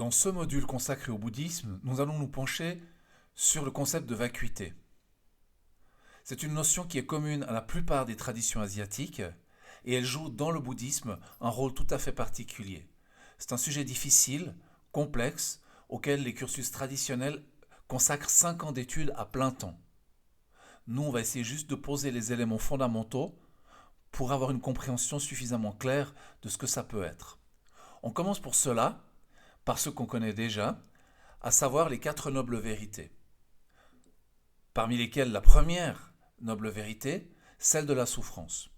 Dans ce module consacré au bouddhisme, nous allons nous pencher sur le concept de vacuité. C'est une notion qui est commune à la plupart des traditions asiatiques et elle joue dans le bouddhisme un rôle tout à fait particulier. C'est un sujet difficile, complexe, auquel les cursus traditionnels consacrent 5 ans d'études à plein temps. Nous, on va essayer juste de poser les éléments fondamentaux pour avoir une compréhension suffisamment claire de ce que ça peut être. On commence pour cela par ce qu'on connaît déjà, à savoir les 4 nobles vérités. Parmi lesquelles la première noble vérité, celle de la souffrance.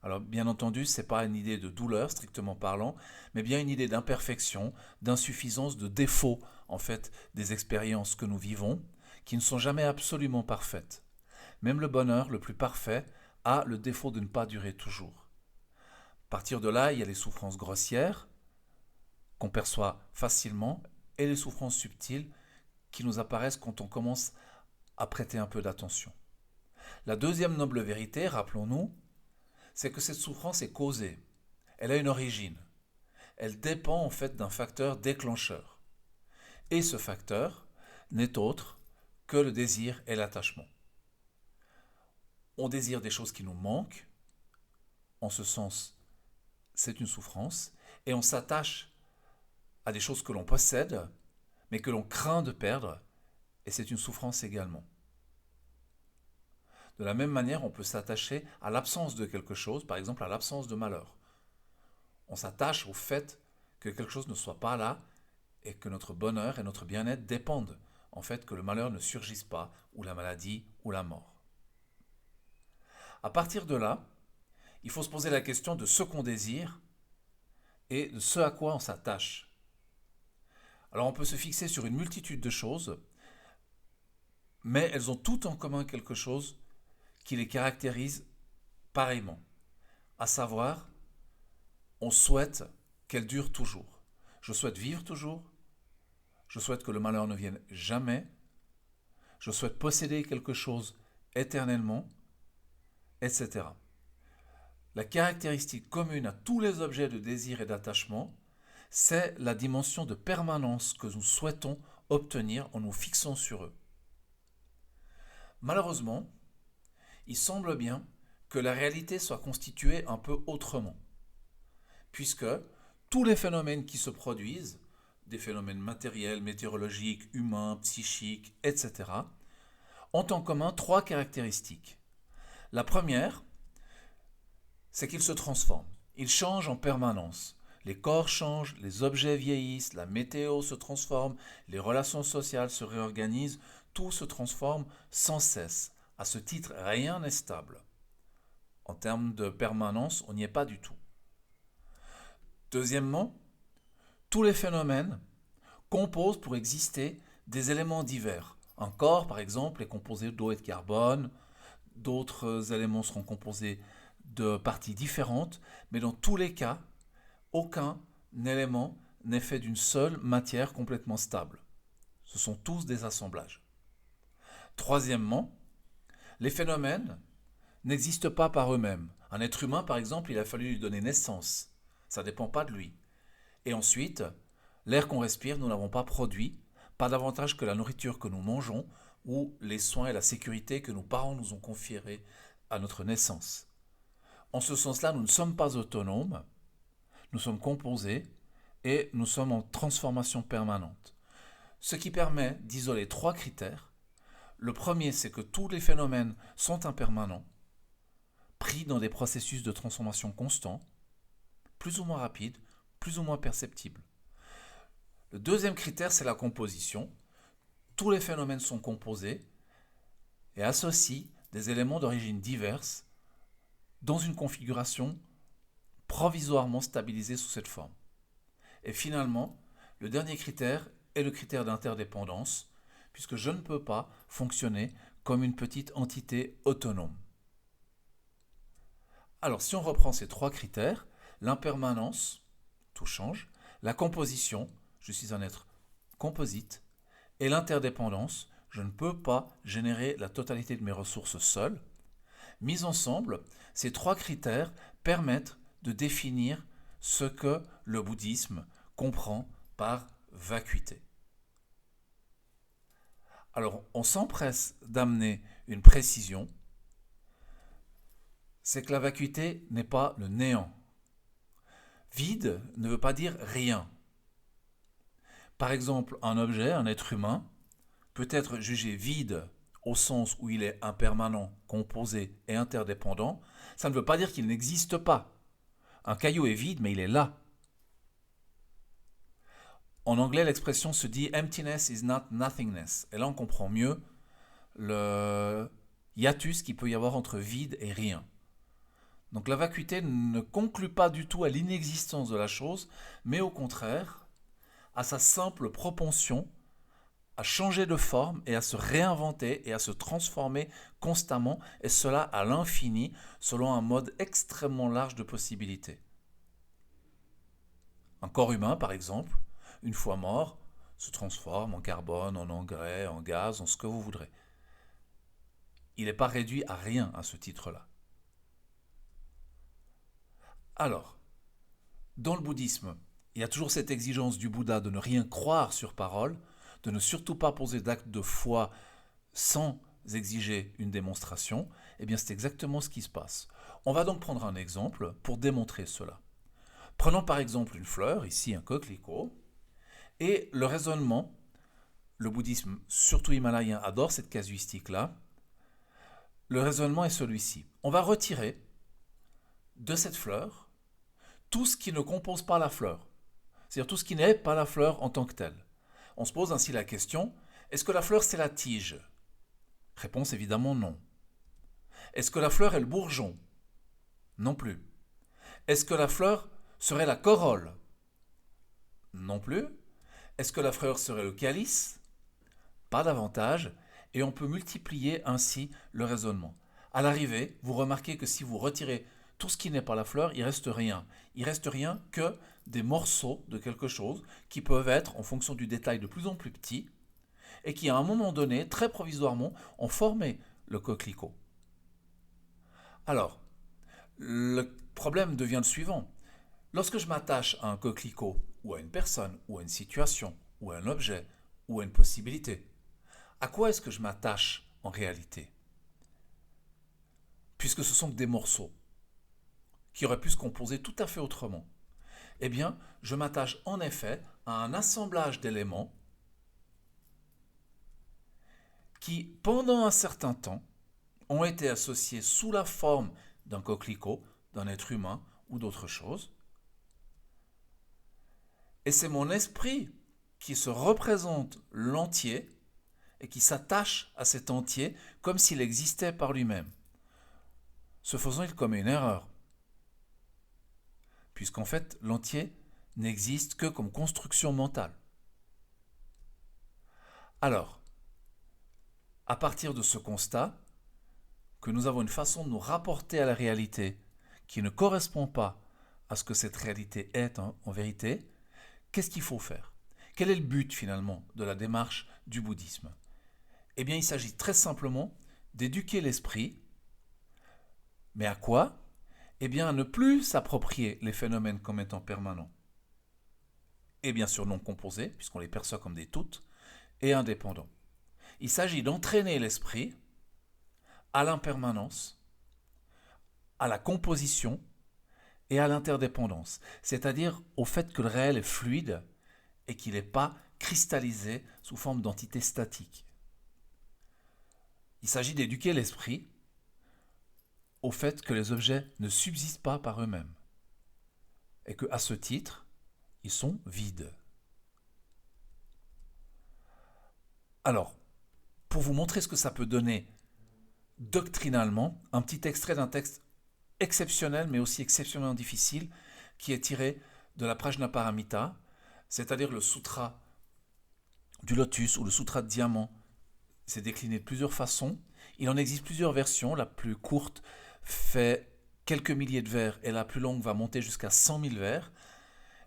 Alors bien entendu, ce n'est pas une idée de douleur strictement parlant, mais bien une idée d'imperfection, d'insuffisance, de défaut en fait des expériences que nous vivons, qui ne sont jamais absolument parfaites. Même le bonheur le plus parfait a le défaut de ne pas durer toujours. À partir de là, il y a les souffrances grossières, qu'on perçoit facilement, et les souffrances subtiles qui nous apparaissent quand on commence à prêter un peu d'attention. La deuxième noble vérité, rappelons-nous, c'est que cette souffrance est causée. Elle a une origine. Elle dépend en fait d'un facteur déclencheur. Et ce facteur n'est autre que le désir et l'attachement. On désire des choses qui nous manquent, en ce sens, c'est une souffrance, et on s'attache à des choses que l'on possède, mais que l'on craint de perdre, et c'est une souffrance également. De la même manière, on peut s'attacher à l'absence de quelque chose, par exemple à l'absence de malheur. On s'attache au fait que quelque chose ne soit pas là et que notre bonheur et notre bien-être dépendent, en fait, que le malheur ne surgisse pas, ou la maladie, ou la mort. À partir de là, il faut se poser la question de ce qu'on désire et de ce à quoi on s'attache. Alors on peut se fixer sur une multitude de choses, mais elles ont toutes en commun quelque chose qui les caractérise pareillement. À savoir, on souhaite qu'elles durent toujours. Je souhaite vivre toujours, je souhaite que le malheur ne vienne jamais, je souhaite posséder quelque chose éternellement, etc. La caractéristique commune à tous les objets de désir et d'attachement, c'est la dimension de permanence que nous souhaitons obtenir en nous fixant sur eux. Malheureusement, il semble bien que la réalité soit constituée un peu autrement, puisque tous les phénomènes qui se produisent, des phénomènes matériels, météorologiques, humains, psychiques, etc., ont en commun 3 caractéristiques. La première, c'est qu'ils se transforment. Ils changent en permanence. Les corps changent, les objets vieillissent, la météo se transforme, les relations sociales se réorganisent, tout se transforme sans cesse. À ce titre, rien n'est stable. En termes de permanence, on n'y est pas du tout. Deuxièmement, tous les phénomènes composent pour exister des éléments divers. Un corps, par exemple, est composé d'eau et de carbone, d'autres éléments seront composés de parties différentes, mais dans tous les cas, aucun élément n'est fait d'une seule matière complètement stable. Ce sont tous des assemblages. Troisièmement, les phénomènes n'existent pas par eux-mêmes. Un être humain, par exemple, il a fallu lui donner naissance. Ça ne dépend pas de lui. Et ensuite, l'air qu'on respire, nous n'avons pas produit, pas davantage que la nourriture que nous mangeons ou les soins et la sécurité que nos parents nous ont conférés à notre naissance. En ce sens-là, nous ne sommes pas autonomes, nous sommes composés et nous sommes en transformation permanente. Ce qui permet d'isoler 3 critères. Le premier, c'est que tous les phénomènes sont impermanents, pris dans des processus de transformation constants, plus ou moins rapides, plus ou moins perceptibles. Le deuxième critère, c'est la composition. Tous les phénomènes sont composés et associent des éléments d'origine diverse dans une configuration provisoirement stabilisée sous cette forme. Et finalement, le dernier critère est le critère d'interdépendance, puisque je ne peux pas fonctionner comme une petite entité autonome. Alors, si on reprend ces 3 critères, l'impermanence, tout change, la composition, je suis un être composite, et l'interdépendance, je ne peux pas générer la totalité de mes ressources seul. Mis ensemble, ces 3 critères permettent de définir ce que le bouddhisme comprend par vacuité. Alors, on s'empresse d'amener une précision, c'est que la vacuité n'est pas le néant. Vide ne veut pas dire rien. Par exemple, un objet, un être humain, peut être jugé vide au sens où il est impermanent, composé et interdépendant. Ça ne veut pas dire qu'il n'existe pas. Un caillou est vide, mais il est là. En anglais, l'expression se dit « emptiness is not nothingness ». Et là, on comprend mieux le hiatus qu'il peut y avoir entre vide et rien. Donc la vacuité ne conclut pas du tout à l'inexistence de la chose, mais au contraire, à sa simple propension à changer de forme et à se réinventer et à se transformer constamment, et cela à l'infini, selon un mode extrêmement large de possibilités. Un corps humain, par exemple, une fois mort, se transforme en carbone, en engrais, en gaz, en ce que vous voudrez. Il n'est pas réduit à rien à ce titre-là. Alors, dans le bouddhisme, il y a toujours cette exigence du Bouddha de ne rien croire sur parole, de ne surtout pas poser d'acte de foi sans exiger une démonstration. Eh bien, c'est exactement ce qui se passe. On va donc prendre un exemple pour démontrer cela. Prenons par exemple une fleur, ici un coquelicot, et le raisonnement, le bouddhisme, surtout himalayen, adore cette casuistique-là. Le raisonnement est celui-ci. On va retirer de cette fleur tout ce qui ne compose pas la fleur, c'est-à-dire tout ce qui n'est pas la fleur en tant que telle. On se pose ainsi la question, est-ce que la fleur c'est la tige? Réponse évidemment non. Est-ce que la fleur est le bourgeon? Non plus. Est-ce que la fleur serait la corolle? Non plus. Est-ce que la fleur serait le calice? Pas davantage, et on peut multiplier ainsi le raisonnement. À l'arrivée, vous remarquez que si vous retirez tout ce qui n'est pas la fleur, il reste rien. Il reste rien que des morceaux de quelque chose qui peuvent être, en fonction du détail, de plus en plus petits et qui, à un moment donné, très provisoirement, ont formé le coquelicot. Alors, le problème devient le suivant. Lorsque je m'attache à un coquelicot, ou à une personne, ou à une situation, ou à un objet, ou à une possibilité, à quoi est-ce que je m'attache en réalité? Puisque ce sont que des morceaux qui auraient pu se composer tout à fait autrement. Eh bien, je m'attache en effet à un assemblage d'éléments qui, pendant un certain temps, ont été associés sous la forme d'un coquelicot, d'un être humain ou d'autre chose. Et c'est mon esprit qui se représente l'entier et qui s'attache à cet entier comme s'il existait par lui-même. Ce faisant, il commet une erreur, puisqu'en fait, l'entier n'existe que comme construction mentale. Alors, à partir de ce constat, que nous avons une façon de nous rapporter à la réalité qui ne correspond pas à ce que cette réalité est en vérité, qu'est-ce qu'il faut faire? Quel est le but finalement de la démarche du bouddhisme? Eh bien, il s'agit très simplement d'éduquer l'esprit. Mais à quoi? Eh bien, à ne plus s'approprier les phénomènes comme étant permanents. Et bien sûr non composés, puisqu'on les perçoit comme des toutes, et indépendants. Il s'agit d'entraîner l'esprit à l'impermanence, à la composition et à l'interdépendance, c'est-à-dire au fait que le réel est fluide et qu'il n'est pas cristallisé sous forme d'entité statique. Il s'agit d'éduquer l'esprit au fait que les objets ne subsistent pas par eux-mêmes et qu'à ce titre, ils sont vides. Alors, pour vous montrer ce que ça peut donner doctrinalement, un petit extrait d'un texte exceptionnel mais aussi exceptionnellement difficile qui est tiré de la Prajnaparamita, c'est-à-dire le sutra du lotus ou le sutra de diamant. C'est décliné de plusieurs façons. Il en existe plusieurs versions. La plus courte fait quelques milliers de vers et la plus longue va monter jusqu'à 100 000 vers.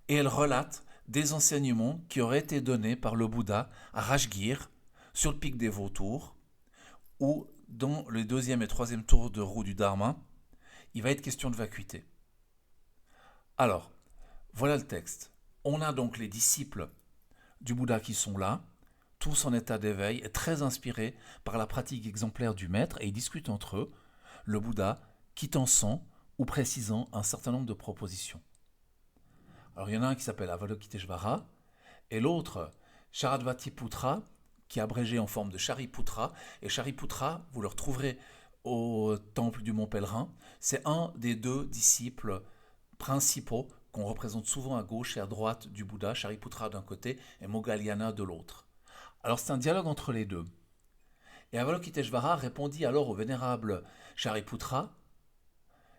Et elle relate des enseignements qui auraient été donnés par le Bouddha à Rajgir, sur le pic des Vautours, où dans le deuxième et troisième tour de roue du Dharma, il va être question de vacuité. Alors, voilà le texte. On a donc les disciples du Bouddha qui sont là, tous en état d'éveil et très inspirés par la pratique exemplaire du maître, et ils discutent entre eux, le Bouddha quittant sans ou précisant un certain nombre de propositions. Alors il y en a un qui s'appelle Avalokiteshvara et l'autre Sharadvatiputra, qui est abrégé en forme de Shariputra. Et Shariputra, vous le retrouverez au temple du Mont Pèlerin, c'est un des deux disciples principaux qu'on représente souvent à gauche et à droite du Bouddha, Shariputra d'un côté et Moggallana de l'autre. Alors c'est un dialogue entre les deux. Et Avalokiteshvara répondit alors au vénérable Shariputra,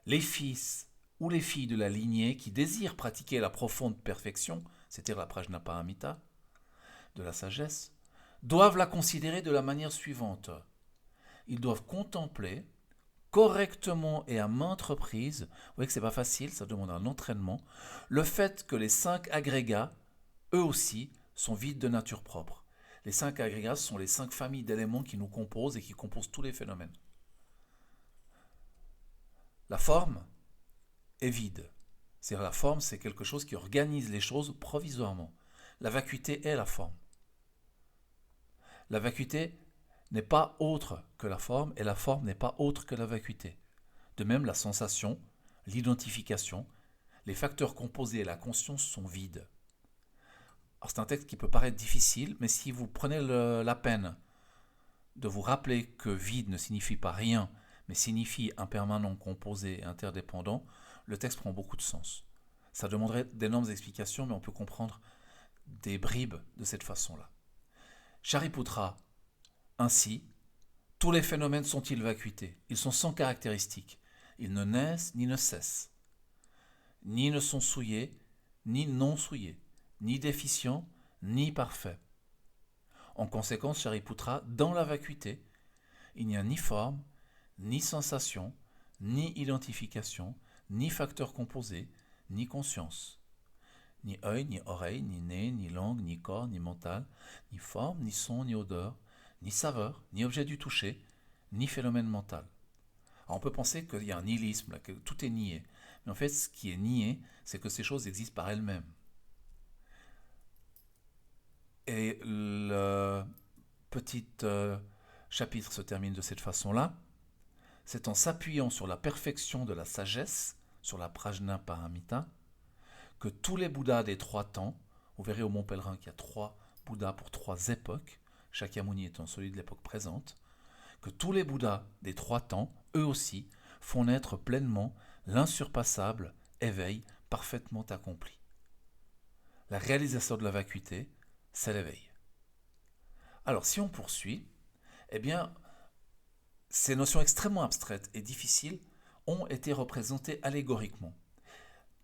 les fils ou les filles de la lignée qui désirent pratiquer la profonde perfection, c'est-à-dire la prajnaparamita, de la sagesse, doivent la considérer de la manière suivante. Ils doivent contempler correctement et à maintes reprises, vous voyez que c'est pas facile, ça demande un entraînement, le fait que les 5 agrégats, eux aussi, sont vides de nature propre. Les 5 agrégats sont les 5 familles d'éléments qui nous composent et qui composent tous les phénomènes. La forme est vide. C'est-à-dire la forme, c'est quelque chose qui organise les choses provisoirement. La vacuité est la forme. La vacuité n'est pas autre que la forme et la forme n'est pas autre que la vacuité. De même, la sensation, l'identification, les facteurs composés et la conscience sont vides. Alors c'est un texte qui peut paraître difficile, mais si vous prenez la peine de vous rappeler que vide ne signifie pas rien, mais signifie impermanent, composé et interdépendant, le texte prend beaucoup de sens. Ça demanderait d'énormes explications, mais on peut comprendre des bribes de cette façon-là. Shariputra, ainsi, tous les phénomènes sont-ils vacuités. Ils sont sans caractéristiques. Ils ne naissent ni ne cessent. Ni ne sont souillés, ni non souillés, ni déficients, ni parfaits. En conséquence, Shariputra, dans la vacuité, il n'y a ni forme, ni sensation, ni identification, ni facteur composé, ni conscience. Ni œil, ni oreille, ni nez, ni langue, ni corps, ni mental, ni forme, ni son, ni odeur, ni saveur, ni objet du toucher, ni phénomène mental. Alors on peut penser qu'il y a un nihilisme, là, que tout est nié. Mais en fait, ce qui est nié, c'est que ces choses existent par elles-mêmes. Et le petit chapitre se termine de cette façon-là. C'est en s'appuyant sur la perfection de la sagesse, sur la prajnaparamita, que tous les Bouddhas des 3 temps, vous verrez au Mont Pèlerin qu'il y a 3 Bouddhas pour 3 époques, Shakyamuni étant celui de l'époque présente, que tous les Bouddhas des 3 temps, eux aussi, font naître pleinement l'insurpassable éveil parfaitement accompli. La réalisation de la vacuité, c'est l'éveil. Alors, si on poursuit, eh bien, ces notions extrêmement abstraites et difficiles ont été représentées allégoriquement,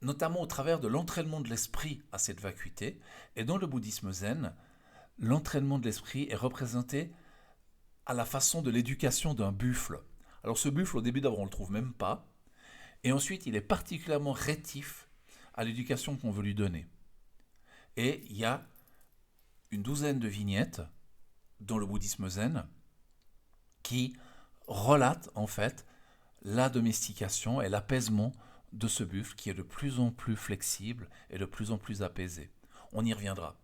notamment au travers de l'entraînement de l'esprit à cette vacuité. Et dans le bouddhisme zen, l'entraînement de l'esprit est représenté à la façon de l'éducation d'un buffle. Alors ce buffle, au début d'abord, on ne le trouve même pas, et ensuite il est particulièrement rétif à l'éducation qu'on veut lui donner. Et il y a une douzaine de vignettes dans le bouddhisme zen qui relatent en fait la domestication et l'apaisement de ce buffle qui est de plus en plus flexible et de plus en plus apaisé. On y reviendra.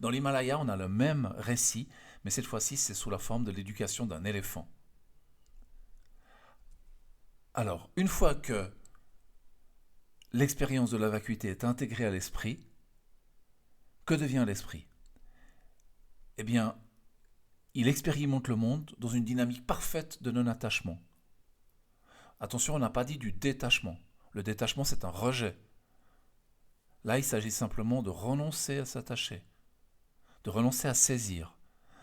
Dans l'Himalaya, on a le même récit, mais cette fois-ci, c'est sous la forme de l'éducation d'un éléphant. Alors, une fois que l'expérience de la vacuité est intégrée à l'esprit, que devient l'esprit ? Eh bien, il expérimente le monde dans une dynamique parfaite de non-attachement. Attention, on n'a pas dit du détachement. Le détachement, c'est un rejet. Là, il s'agit simplement de renoncer à s'attacher, de renoncer à saisir,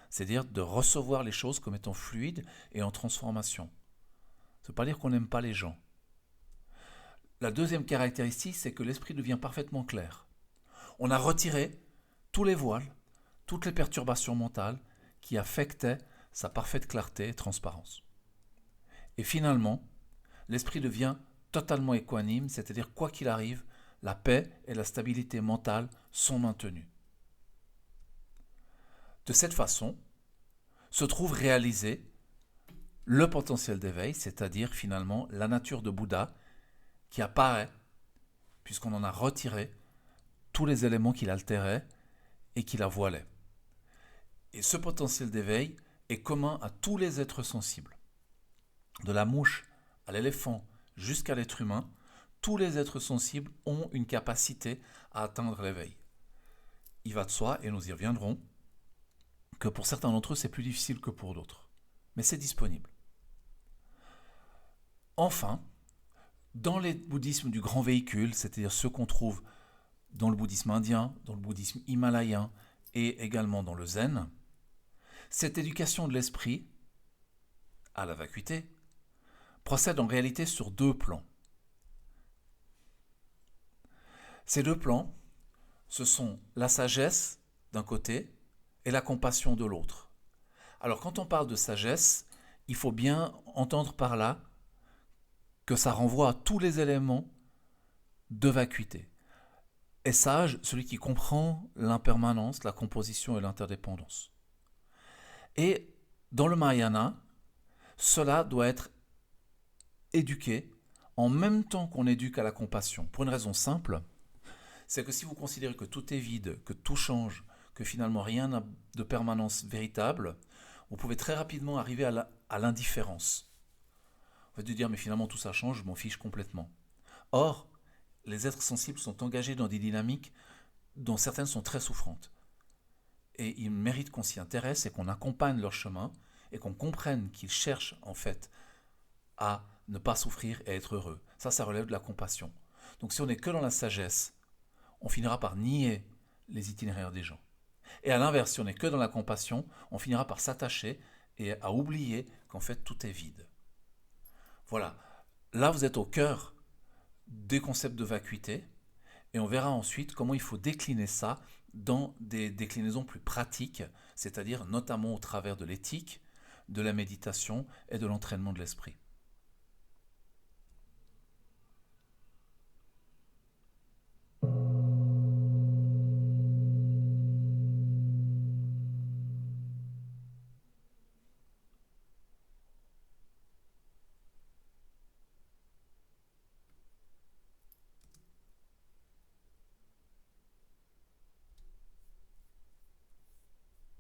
c'est-à-dire de recevoir les choses comme étant fluides et en transformation. Ça ne veut pas dire qu'on n'aime pas les gens. La deuxième caractéristique, c'est que l'esprit devient parfaitement clair. On a retiré tous les voiles, toutes les perturbations mentales qui affectaient sa parfaite clarté et transparence. Et finalement, l'esprit devient totalement équanime, c'est-à-dire quoi qu'il arrive, la paix et la stabilité mentale sont maintenues. De cette façon, se trouve réalisé le potentiel d'éveil, c'est-à-dire finalement la nature de Bouddha qui apparaît, puisqu'on en a retiré tous les éléments qui l'altéraient et qui la voilaient. Et ce potentiel d'éveil est commun à tous les êtres sensibles. De la mouche à l'éléphant jusqu'à l'être humain, tous les êtres sensibles ont une capacité à atteindre l'éveil. Il va de soi, et nous y reviendrons, que pour certains d'entre eux, c'est plus difficile que pour d'autres. Mais c'est disponible. Enfin, dans les bouddhismes du grand véhicule, c'est-à-dire ceux qu'on trouve dans le bouddhisme indien, dans le bouddhisme himalayen et également dans le zen, cette éducation de l'esprit à la vacuité procède en réalité sur deux plans. Ces deux plans, ce sont la sagesse d'un côté et la compassion de l'autre. Alors quand on parle de sagesse, il faut bien entendre par là que ça renvoie à tous les éléments de vacuité. Est sage celui qui comprend l'impermanence, la composition et l'interdépendance. Et dans le Mahayana, cela doit être éduqué en même temps qu'on éduque à la compassion. Pour une raison simple, c'est que si vous considérez que tout est vide, que tout change, que finalement rien n'a de permanence véritable, vous pouvez très rapidement arriver à l'indifférence. Vous pouvez dire, mais finalement tout ça change, je m'en fiche complètement. Or, les êtres sensibles sont engagés dans des dynamiques dont certaines sont très souffrantes. Et ils méritent qu'on s'y intéresse et qu'on accompagne leur chemin et qu'on comprenne qu'ils cherchent en fait à ne pas souffrir et être heureux. Ça relève de la compassion. Donc si on n'est que dans la sagesse, on finira par nier les itinéraires des gens. Et à l'inverse, si on n'est que dans la compassion, on finira par s'attacher et à oublier qu'en fait tout est vide. Voilà, là vous êtes au cœur des concepts de vacuité et on verra ensuite comment il faut décliner ça dans des déclinaisons plus pratiques, c'est-à-dire notamment au travers de l'éthique, de la méditation et de l'entraînement de l'esprit.